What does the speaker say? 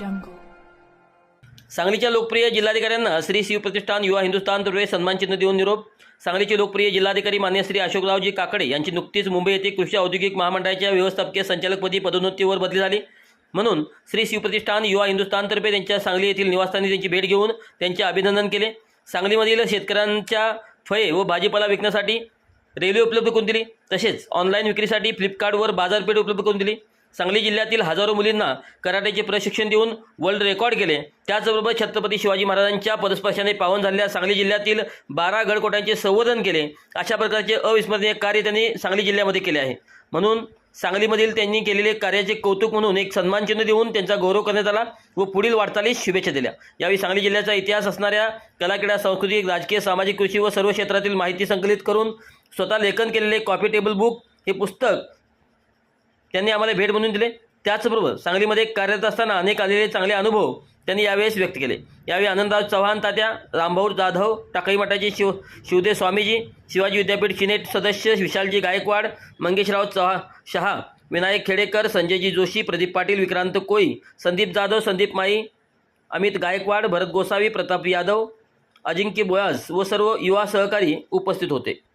jungle. सांगलीच्या लोकप्रिय जिल्हाधिकाऱ्यांना श्री शिवप्रतिष्ठान युवा हिंदुस्थान तर्फे सन्मानचिन्ह देऊन निरोप. सांगलीचे लोकप्रिय जिल्हाधिकारी मान्य श्री अशोकरावजी काकडे यांची नुकतीच मुंबई येथे कृषी औद्योगिक महामंडळाच्या व्यवस्थापकीय संचालकपदी पदोन्नतीवर बदली झाली. म्हणून श्री शिवप्रतिष्ठान युवा हिंदुस्थान तर्फे त्यांच्या सांगली येथील निवासस्थानी त्यांची भेट घेऊन त्यांचे अभिनंदन केले. सांगलीमधील शेतकऱ्यांच्या फळे व भाजीपाला विकण्यासाठी रेल्वे उपलब्ध करून दिली. तसेच ऑनलाईन विक्रीसाठी फ्लिपकार्टवर बाजारपेठ उपलब्ध करून दिली. सांगली जिल्ह्यातील हजारो मुलींना कराटेचे प्रशिक्षण देऊन वर्ल्ड रेकॉर्ड केले. त्याचबरोबर छत्रपती शिवाजी महाराजांच्या पदस्पर्शाने पावन झालेल्या सांगली जिल्ह्यातील 12 गडकोटांचे संवर्धन केले. अशा प्रकारचे अविस्मरणीय कार्य त्यांनी सांगली जिल्ह्यामध्ये केले आहे. म्हणून सांगलीमधील त्यांनी केलेले कार्याचे कौतुक म्हणून एक सन्मानचिन्ह देऊन त्यांचा गौरव करण्यात आला व पुढील वाटचालीस शुभेच्छा दिल्या. यावेळी सांगली जिल्ह्याचा इतिहास असणाऱ्या कला, क्रीडा, सांस्कृतिक, राजकीय, सामाजिक, कृषी व सर्व क्षेत्रातील माहिती संकलित करून स्वतः लेखन केलेले कॉफी टेबल बुक हे पुस्तक त्यांनी आम्हाला भेट म्हणून दिले. त्याचबरोबर सांगलीमध्ये कार्यरत असताना अनेक आलेले चांगले अनुभव त्यांनी यावेळेस व्यक्त केले. यावेळी आनंदराव चव्हाण तात्या, रामभाऊ जाधव, टाकळी मठाचे शिवदेव स्वामीजी, शिवाजी विद्यापीठ सिनेट सदस्य विशालजी गायकवाड, मंगेशराव शहा, विनायक खेडेकर, संजयजी जोशी, प्रदीप पाटील, विक्रांत कोळी, संदीप जाधव, संदीप माई, अमित गायकवाड, भरत गोसावी, प्रताप यादव, अजिंक्य बोयास व सर्व युवा सहकारी उपस्थित होते.